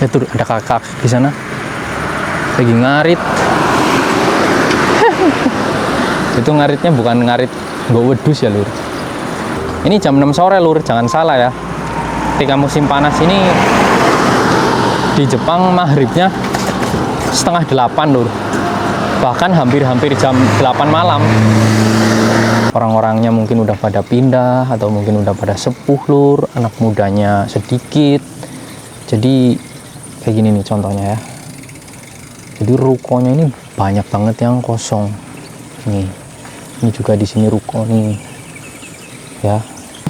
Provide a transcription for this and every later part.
Itu ada kakak di sana lagi ngarit. Itu ngaritnya bukan ngarit nggak wedus ya lur. Ini jam 6 sore lur, jangan salah ya. Ketika musim panas ini di Jepang maghribnya setengah 8 lur, bahkan hampir jam 8 malam. Orang-orangnya mungkin udah pada pindah atau mungkin udah pada sepuh lur, anak mudanya sedikit. Jadi kayak gini nih contohnya ya. Jadi rukonya ini banyak banget yang kosong. Nih, ini juga di sini ruko nih. Ya,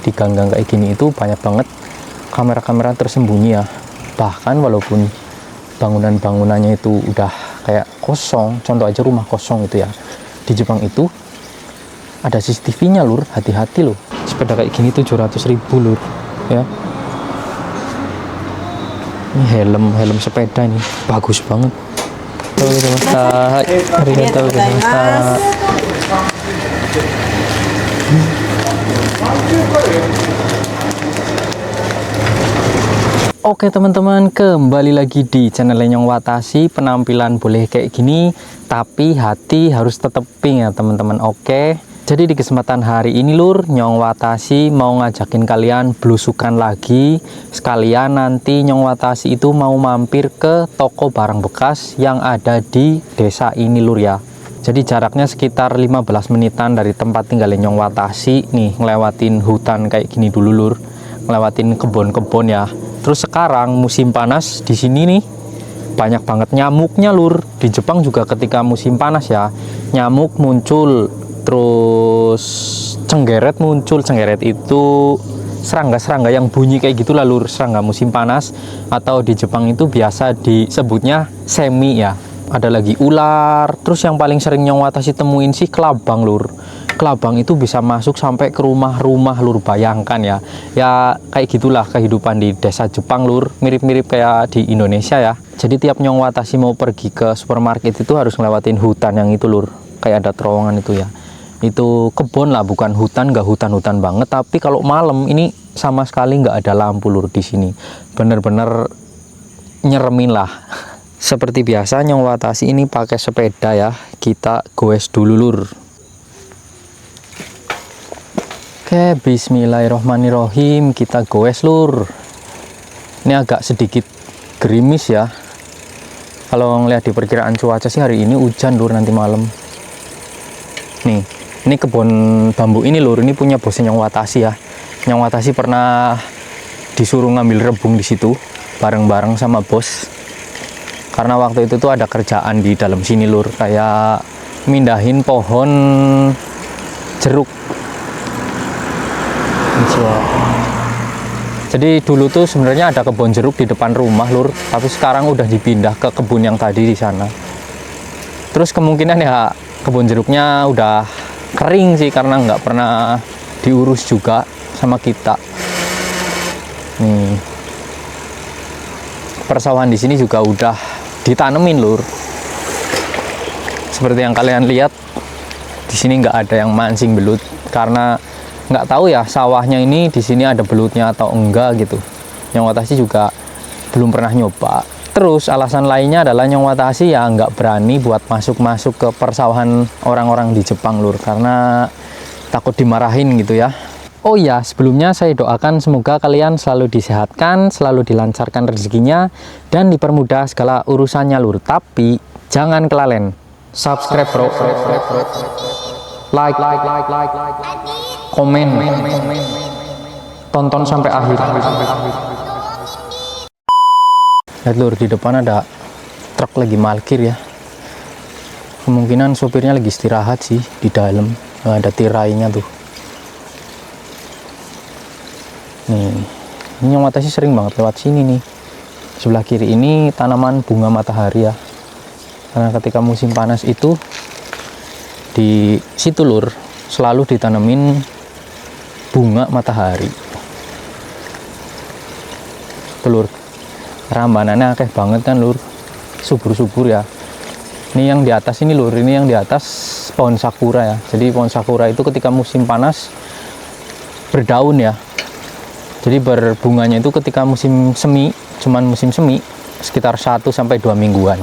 di gang-gang kayak gini itu banyak banget kamera-kamera tersembunyi ya. Bahkan walaupun bangunan-bangunannya itu udah kayak kosong, contoh aja rumah kosong itu ya. Di Jepang itu ada CCTV-nya lur, hati-hati loh. Sepeda kayak gini 700.000 lur, ya. Ini helm sepeda ini bagus banget. Oke teman-teman, kembali lagi di channel Nyong Watashi. Penampilan boleh kayak gini, tapi hati harus tetap pink ya teman-teman. Oke, jadi di kesempatan hari ini lur, Nyong Watashi mau ngajakin kalian belusukan lagi. Sekalian nanti Nyong Watashi itu mau mampir ke toko barang bekas yang ada di desa ini lur ya. Jadi jaraknya sekitar 15 menitan dari tempat tinggalnya Nyong Watashi. Nih, ngelewatin hutan kayak gini dulu lur, ngelewatin kebun-kebun ya. Terus sekarang musim panas di sini nih banyak banget nyamuknya lur. Di Jepang juga ketika musim panas ya, nyamuk muncul, terus cenggeret muncul. Cenggeret itu serangga-serangga yang bunyi kayak gitulah lur, serangga musim panas, atau di Jepang itu biasa disebutnya semi ya. Ada lagi ular, terus yang paling sering Nyong Watashi temuin sih kelabang lur. Kelabang itu bisa masuk sampai ke rumah-rumah lur, bayangkan ya. Ya kayak gitulah kehidupan di desa Jepang lur, mirip-mirip kayak di Indonesia ya. Jadi tiap Nyong Watashi mau pergi ke supermarket itu harus ngelewatin hutan yang itu lur, kayak ada terowongan itu ya. Itu kebun lah, bukan hutan, nggak hutan-hutan banget. Tapi kalau malam ini sama sekali nggak ada lampu lur di sini, bener-bener nyeremin lah. Seperti biasa Nyong Watashi ini pakai sepeda ya, kita goes dulu lur. Oke, bismillahirrohmanirrohim, kita goes lur. Ini agak sedikit gerimis ya. Kalau ngeliat di perkiraan cuaca sih hari ini hujan lur, nanti malam. Nih, ini kebun bambu ini lur, ini punya bosnya Nyong Watashi ya. Nyong Watashi pernah disuruh ngambil rebung di situ bareng-bareng sama bos. Karena waktu itu tuh ada kerjaan di dalam sini lur, kayak mindahin pohon jeruk. Jadi dulu tuh sebenarnya ada kebun jeruk di depan rumah lur, tapi sekarang udah dipindah ke kebun yang tadi di sana. Terus kemungkinan ya kebun jeruknya udah kering sih, karena nggak pernah diurus juga sama kita. Nih, persawahan di sini juga udah ditanemin lur. Seperti yang kalian lihat, di sini nggak ada yang mancing belut, karena nggak tahu ya sawahnya ini di sini ada belutnya atau enggak gitu. Nyong Watashi juga belum pernah nyoba. Terus alasan lainnya adalah Nyong Watashi ya nggak berani buat masuk-masuk ke persawahan orang-orang di Jepang lur, karena takut dimarahin gitu ya. Oh ya, sebelumnya saya doakan semoga kalian selalu disehatkan, selalu dilancarkan rezekinya, dan dipermudah segala urusannya lur. Tapi jangan kelalen subscribe bro, like, komen, tonton sampai akhir. Lihat lur, di depan ada truk lagi parkir ya. Kemungkinan sopirnya lagi istirahat sih di dalam, ada tirainya tuh. Nih, ini Nyong Watashi sering banget lewat sini nih. Sebelah kiri ini tanaman bunga matahari ya. Karena ketika musim panas itu di situ lur selalu ditanemin bunga matahari. Telur rambanannya akeh banget kan lur, subur-subur ya. Ini yang di atas ini lur, ini yang di atas pohon sakura ya. Jadi pohon sakura itu ketika musim panas berdaun ya. Jadi berbunganya itu ketika musim semi, cuman musim semi. sekitar 1-2 mingguan.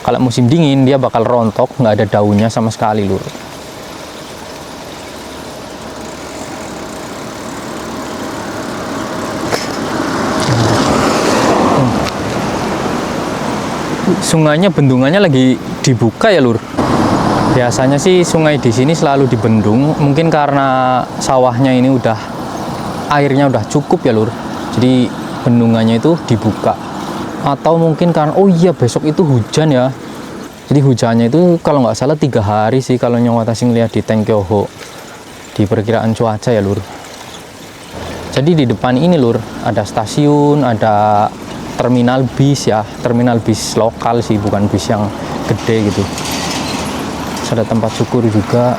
Kalau musim dingin dia bakal rontok, nggak ada daunnya sama sekali lur. Sungainya, bendungannya lagi dibuka ya lur. Biasanya sih sungai di sini selalu dibendung, mungkin karena sawahnya ini airnya udah cukup ya lur. Jadi bendungannya itu dibuka. Atau mungkin karena oh iya besok itu hujan ya. Jadi hujannya itu kalau nggak salah 3 hari sih kalau Nyong Watashi ngeliat di Tengkyoho di perkiraan cuaca ya lur. Jadi di depan ini lur ada stasiun, ada terminal bis ya, terminal bis lokal sih, bukan bis yang gede gitu. Terus ada tempat syukur juga.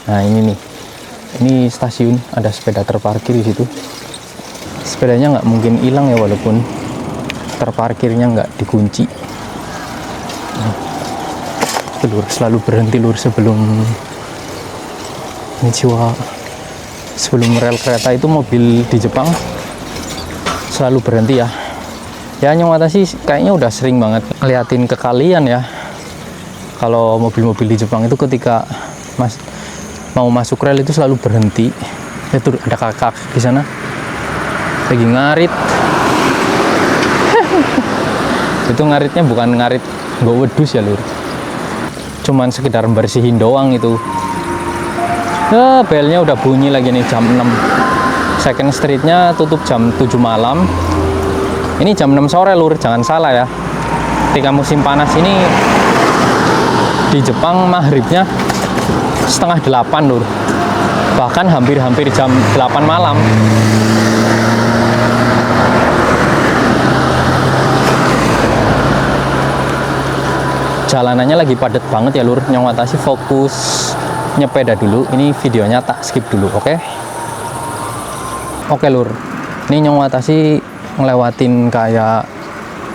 Nah ini nih, ini stasiun, ada sepeda terparkir di situ. Sepedanya nggak mungkin hilang ya walaupun terparkirnya nggak dikunci. Lur selalu berhenti lur sebelum sebelum rel kereta itu mobil di Jepang selalu berhenti ya. Ya Nyong Watashi kayaknya udah sering banget ngeliatin ke kalian ya. Kalau mobil-mobil di Jepang itu ketika mau masuk rel itu selalu berhenti. Itu ada kakak di sana lagi ngarit. Itu ngaritnya bukan ngarit nggak wedus ya lur. Cuman sekedar bersihin doang itu. Belnya udah bunyi lagi nih jam 6. Second Streetnya tutup jam 7 malam. Ini jam 6 sore lur, jangan salah ya. Ketika musim panas ini di Jepang maghribnya 7:30 lur. Bahkan hampir jam 8 malam. Jalanannya lagi padat banget ya lur. Nyong Watashi fokus nyepeda dulu. Ini videonya tak skip dulu, oke? Oke lur, ini Nyong Watashi ngelewatin kayak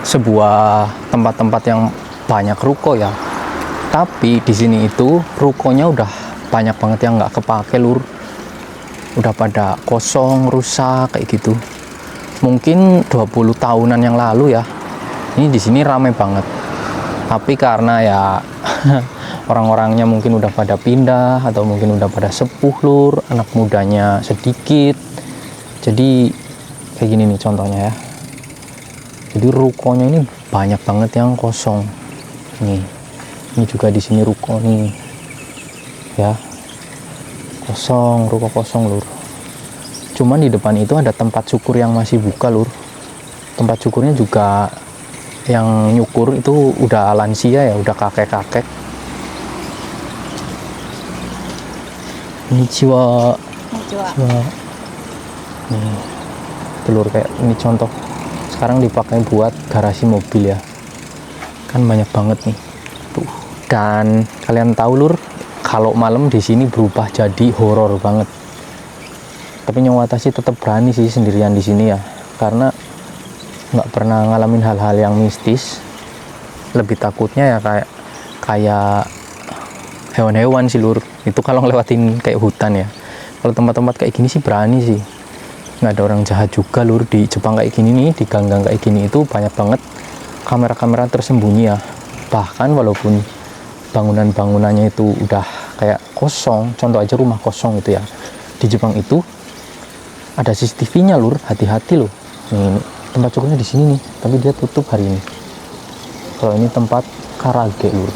sebuah tempat-tempat yang banyak ruko ya. Tapi di sini itu rukonya udah banyak banget yang nggak kepake lur. Udah pada kosong, rusak kayak gitu. Mungkin 20 tahunan yang lalu ya. Ini di sini rame banget. Tapi karena ya orang-orangnya mungkin udah pada pindah atau mungkin udah pada sepuh lur, anak mudanya sedikit. Jadi kayak gini nih contohnya ya. Jadi rukonya ini banyak banget yang kosong. Nih. Ini juga di sini ruko nih. Ya. Kosong, ruko kosong lur. Cuman di depan itu ada tempat syukur yang masih buka lur. Tempat syukurnya juga yang nyukur itu udah lansia ya, udah kakek-kakek. Konnichiwa. Nih, telur kayak ini contoh. Sekarang dipakai buat garasi mobil ya. Kan banyak banget nih. Tuh. Dan kalian tahu lur, kalau malam di sini berubah jadi horor banget. Tapi Nyong Watashi tetap berani sih sendirian di sini ya, karena nggak pernah ngalamin hal-hal yang mistis. Lebih takutnya ya kayak hewan-hewan sih lur. Itu kalau ngelewatin kayak hutan ya. Kalau tempat-tempat kayak gini sih berani sih. Nggak ada orang jahat juga lur. Di Jepang kayak gini nih, di gang-gang kayak gini itu banyak banget kamera-kamera tersembunyi ya. Bahkan walaupun bangunan-bangunannya itu udah kayak kosong, contoh aja rumah kosong itu ya, di Jepang itu ada CCTV-nya lur. Hati-hati loh. Nih, tempat cukurnya di sini nih, tapi dia tutup hari ini. Kalau ini tempat karage lur.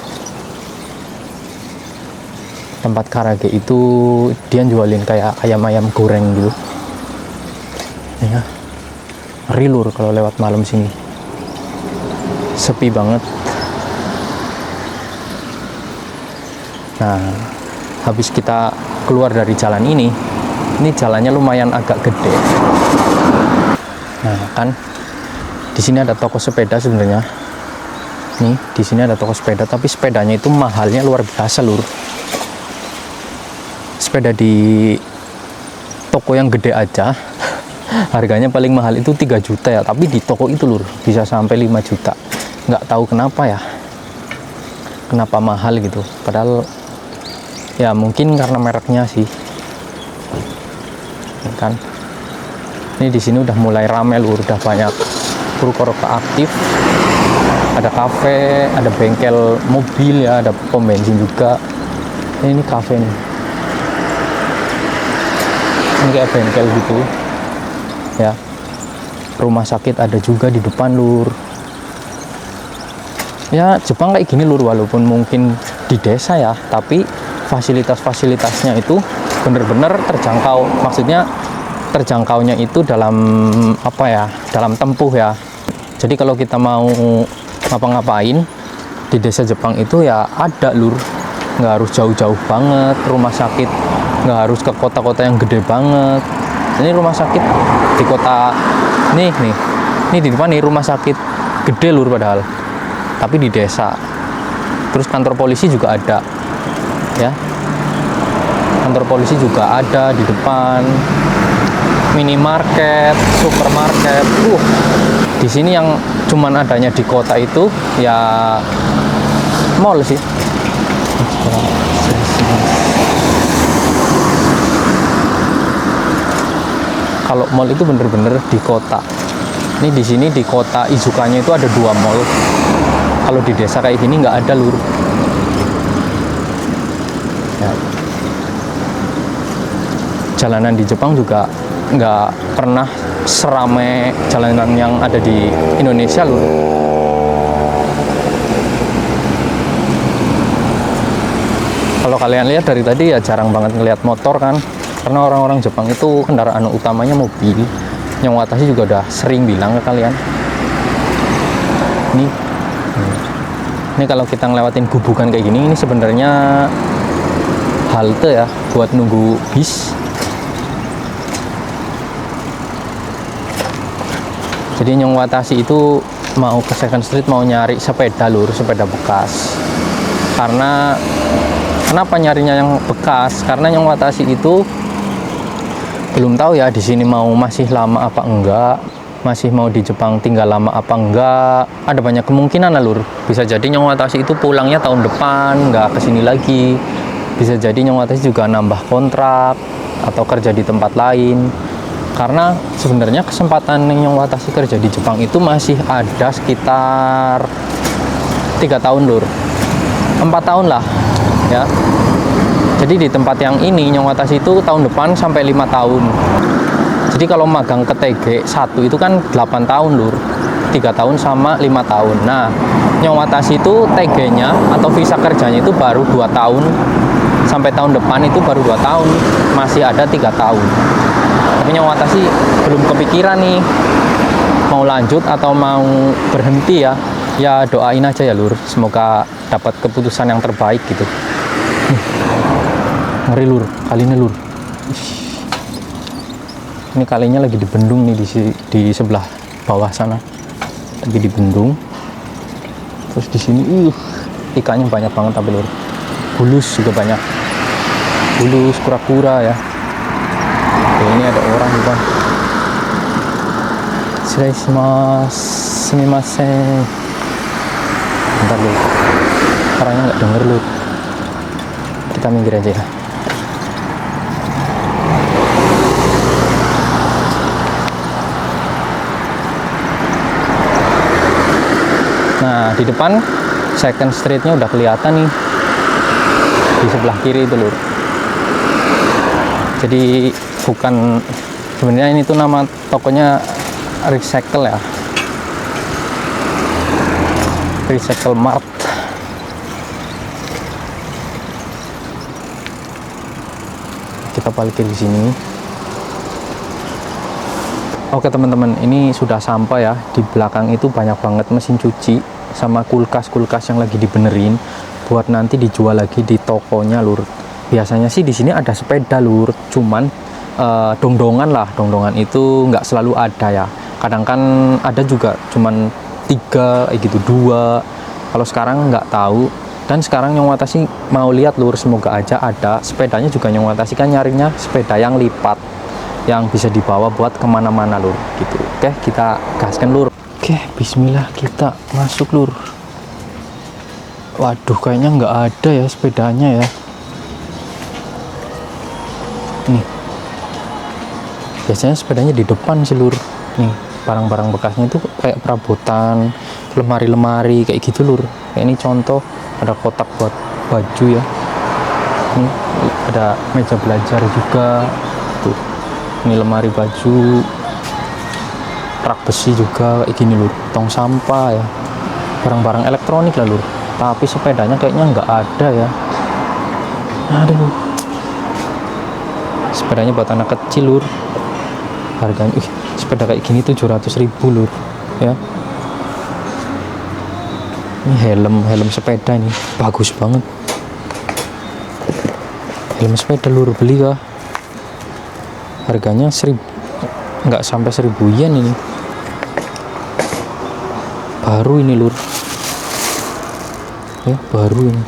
Tempat karage itu dia jualin kayak ayam-ayam goreng gitu ya. Ngeri lur kalau lewat malam sini. Sepi banget. Nah, habis kita keluar dari jalan ini jalannya lumayan agak gede. Nah, kan di sini ada toko sepeda sebenarnya. Nih, di sini ada toko sepeda, tapi sepedanya itu mahalnya luar biasa lur. Sepeda di toko yang gede aja harganya paling mahal itu 3 juta ya, tapi di toko itu lur bisa sampai 5 juta. Nggak tahu kenapa ya, kenapa mahal gitu, padahal ya mungkin karena mereknya sih. kan. Ini di sini udah mulai rame lur, udah banyak Purwokerto aktif. Ada kafe, ada bengkel mobil ya, ada pom bensin juga. Ini kafe nih. Ini kayak bengkel gitu ya. Rumah sakit ada juga di depan lur. Ya Jepang kayak gini lur, walaupun mungkin di desa ya, tapi fasilitas-fasilitasnya itu bener-bener terjangkau. Maksudnya terjangkaunya itu dalam apa ya, dalam tempuh ya. Jadi kalau kita mau ngapa-ngapain di desa Jepang itu ya ada lur, nggak harus jauh-jauh banget rumah sakit, nggak harus ke kota-kota yang gede banget. Ini rumah sakit di kota nih di depan nih, rumah sakit gede lur padahal, tapi di desa. Terus kantor polisi juga ada ya, kantor polisi juga ada di depan, minimarket, supermarket. Di sini yang cuman adanya di kota itu ya mall sih. Kalau mall itu bener-bener di kota. Ini di sini di kota Izukanya itu ada 2 mall. Kalau di desa kayak gini nggak ada lur. Ya. Jalanan di Jepang juga nggak pernah seramai jalanan yang ada di Indonesia lur. Kalau kalian lihat dari tadi ya jarang banget ngelihat motor kan, karena orang-orang Jepang itu kendaraan utamanya mobil. Yang Watashi juga udah sering bilang ke kalian. Ini kalau kita ngelewatin gubukan kayak gini, ini sebenarnya halte ya buat nunggu bis. Jadi Nyong Watashi itu mau ke Second Street mau nyari sepeda lur, sepeda bekas. Karena kenapa nyarinya yang bekas? Karena Nyong Watashi itu belum tahu ya di sini mau masih lama apa enggak, masih mau di Jepang tinggal lama apa enggak. Ada banyak kemungkinan lah lur. Bisa jadi Nyong Watashi itu pulangnya tahun depan, nggak kesini lagi. Bisa jadi Nyong Watashi juga nambah kontrak atau kerja di tempat lain. Karena sebenarnya kesempatan Nyong Watashi kerja di Jepang itu masih ada sekitar 3 tahun lur, 4 tahun lah ya. Jadi di tempat yang ini Nyong Watashi itu tahun depan sampai 5 tahun. Jadi kalau magang ke TG 1 itu kan 8 tahun lur, 3 tahun sama 5 tahun. Nah Nyong Watashi itu TG-nya atau visa kerjanya itu baru 2 tahun, sampai tahun depan itu baru 2 tahun, masih ada 3 tahun. Tapi Nyong Watashi belum kepikiran nih mau lanjut atau mau berhenti ya. Ya doain aja ya lur, semoga dapat keputusan yang terbaik gitu. Ngeri lur, kalinya lur. Ini kalinya lagi dibendung nih di sebelah bawah sana, lagi dibendung. Terus di sini ikannya banyak banget tapi lur. Bulus juga banyak, bulus, kura-kura ya. Oke, ini ada orang bukan. Sumimasen. Bentar lur, orangnya nggak denger lur. Kita minggir aja ya. Nah di depan Second Street-nya udah kelihatan nih, di sebelah kiri itu lur. Jadi bukan, sebenarnya ini tuh nama tokonya Recycle ya, Recycle Mart. Kita parkir di sini. Oke teman-teman, ini sudah sampai ya. Di belakang itu banyak banget mesin cuci sama kulkas-kulkas yang lagi dibenerin buat nanti dijual lagi di tokonya lur. Biasanya sih di sini ada sepeda lur, cuman dongdongan lah. Dongdongan itu nggak selalu ada ya. Kadang kan ada juga cuman 3 gitu, 2. Kalau sekarang nggak tahu. Dan sekarang Nyong Watashi mau lihat lur, semoga aja ada sepedanya juga. Nyong Watashi kan nyarinya sepeda yang lipat, yang bisa dibawa buat kemana-mana lur gitu. Oke, kita gaskan lur. Oke, bismillah, kita masuk lur. Waduh, kayaknya nggak ada ya sepedanya ya. Nih, Biasanya sepedanya di depan sih lur. Nih barang-barang bekasnya itu kayak perabotan, lemari-lemari kayak gitu lur. Kayak ini contoh ada kotak buat baju ya. Ini ada meja belajar juga tuh. Ini lemari baju, rak besi juga kayak gini lur. Tong sampah ya, barang-barang elektronik lah lur. Tapi sepedanya kayaknya nggak ada ya. Aduh, sepedanya buat anak kecil lur. Harganya sepeda kayak gini 700.000 lur ya. Ini helm sepeda ini bagus banget. Helm sepeda lur, beli kah? Harganya 1.000, nggak sampai 1.000 yen ini. Baru ini lur ya, baru ini.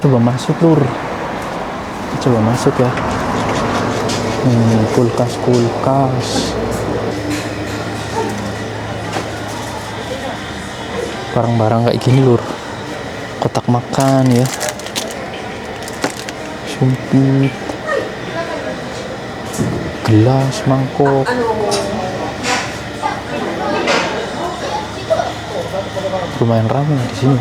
Coba masuk lur, coba masuk ya. Kulkas barang-barang kayak gini lur. Kotak makan ya, sumpit, gelas, mangkok. Lumayan ramai di sini.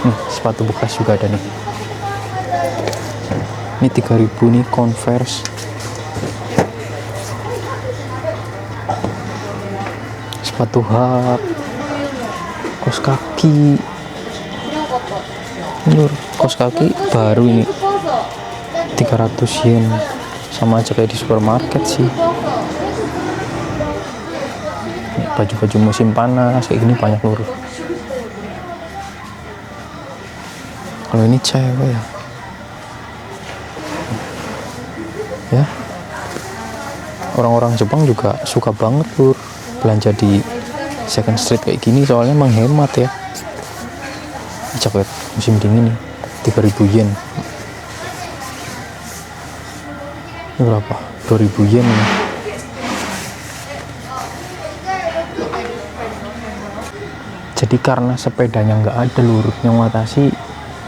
Nih sepatu bekas juga ada nih. Ini 3.000 nih, Converse. Sepatu hak, kaos kaki. Lur, kaos kaki baru ini 300 yen. Sama aja kayak di supermarket sih. Baju-baju musim panas kayak gini banyak lur. Kalau ini cewek ya, orang-orang Jepang juga suka banget lur belanja di second street kayak gini, soalnya menghemat ya. Jaket musim dingin nih 3.000 yen. Ini berapa? 2.000 yen nih. Jadi karena sepedanya nggak ada lur, yang Watashi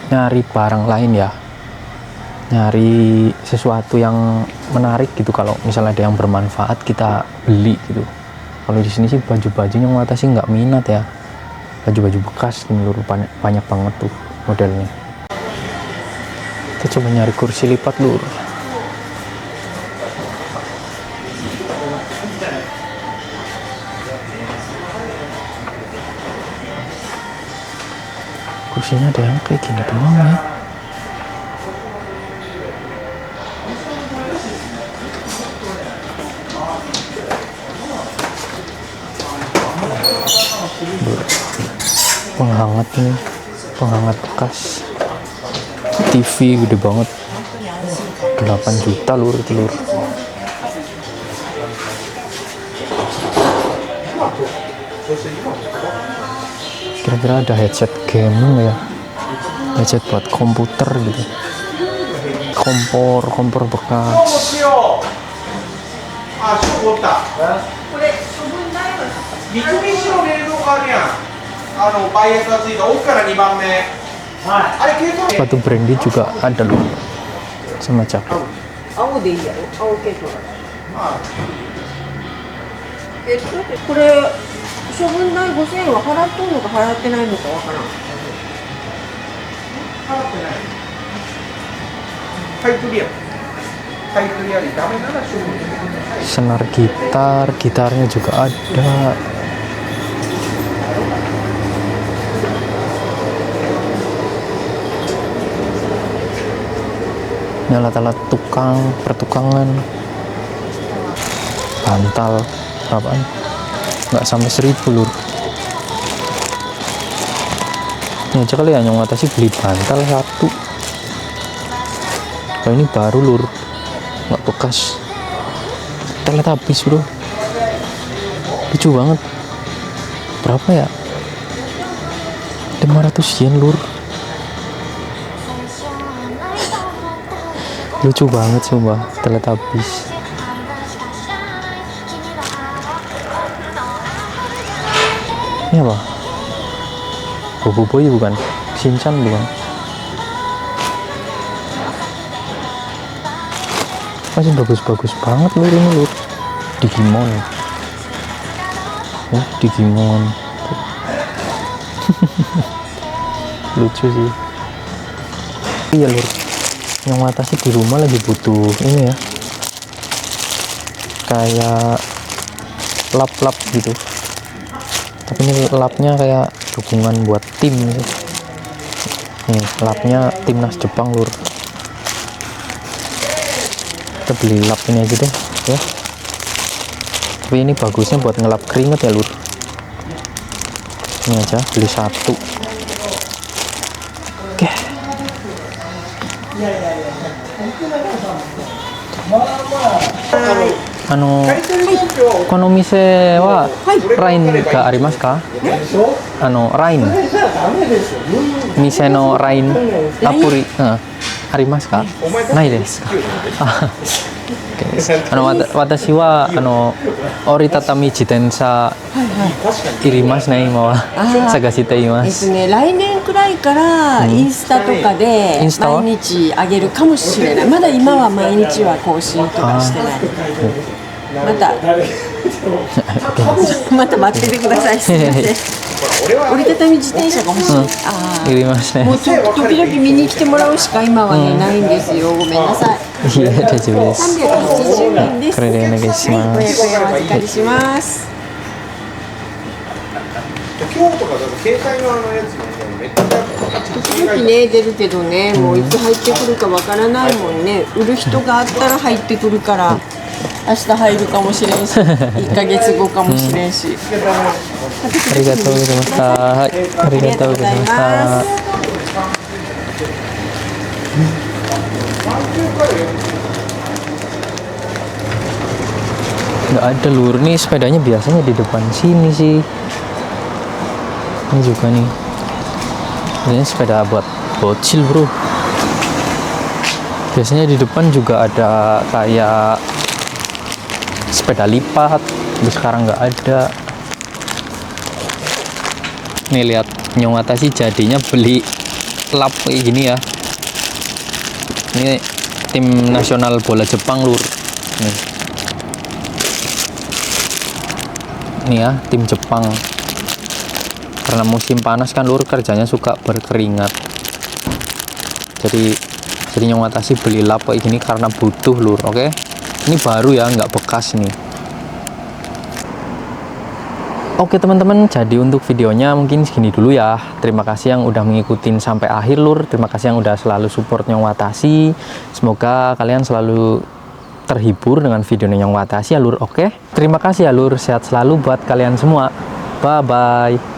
nyari barang lain ya, nyari sesuatu yang menarik gitu. Kalau misalnya ada yang bermanfaat kita beli gitu. Kalau di sini sih baju-bajunya Watashi nggak minat ya, baju-baju bekas ini lur, banyak banget tuh modelnya. Kita coba nyari kursi lipat lur. Kursinya ada yang kayak gini doang ya. Penghangat nih, penghangat bekas. TV gede banget, 8 juta lur itu lur. Kira-kira ada headset gaming ya, headset buat komputer gitu, kompor bekas. Sepatu brandy juga ada loh, sama jaket. Senar gitarnya juga ada. Ini alat-alat pertukangan. Bantal berapaan? Nggak sampai 1.000 lur. Ini aja kali ya yang Watashi beli bantal 1. Kalau ini baru lur, nggak bekas. Teletubbies bro, lucu banget. Berapa ya? 500 yen lur. Lucu banget sumpah, Teletubbies. Ini apa? Bobo Boy bukan? Shinchan bukan? Masih bagus-bagus banget lur ini lur. Digimon. Digimon. Lucu sih. Iya lur. Yang Watashi di rumah lagi butuh ini ya. Kayak lap-lap gitu. Tapi ini lapnya kayak dukungan buat tim gitu. Nih lapnya timnas Jepang lur. Kita beli lap ini aja deh ya. Tapi ini bagusnya buat ngelap keringet ya lur. Ini aja beli satu. Oke. Kono mise wa Rain ga arimasu ka? Rain. Mise no Rain apuri arimasu ka? Nai desu ka? Watashi wa oritatami jitensa irimasu ne ima wa sagashite imasu. 来年くらいからインスタとかで毎日あげるかもしれない。まだ今は毎日は更新とかしてない。また待っててください。すみません。折りたたみ自転車が欲しい。いりますね。もう時々見に来てもらうしか今はねないんですよ。ごめんなさい。いや大丈夫です。380円です。これでお願いします。500円お預かりします。今日とかだと携帯のやつもめっちゃ時々ね出るけどね、もういつ入ってくるかわからないもんね。売る人があったら入ってくるから、明日入るかもしれんし、1ヶ月後かもしれんし。ありがとうございました。はい、ありがとうございました。Nggak ada lur, nih sepedanya biasanya di depan sini sih. Ini juga nih. Ini sepeda buat bocil bro. Biasanya di depan juga ada kayak sepeda lipat, tapi sekarang nggak ada. Nih lihat, Nyong Watashi jadinya beli lap kayak gini ya. Ini tim nasional bola Jepang lur. Nih ya, tim Jepang. Karena musim panas kan lur, kerjanya suka berkeringat. Jadi Nyong Watashi beli lap kayak gini karena butuh lur, oke? Ini baru ya, nggak bekas nih. Oke teman-teman, jadi untuk videonya mungkin segini dulu ya. Terima kasih yang udah ngikutin sampai akhir lur. Terima kasih yang udah selalu support Nyong Watashi. Semoga kalian selalu terhibur dengan video Nyong Watashi ya lur, oke? Terima kasih ya lur, sehat selalu buat kalian semua. Bye bye.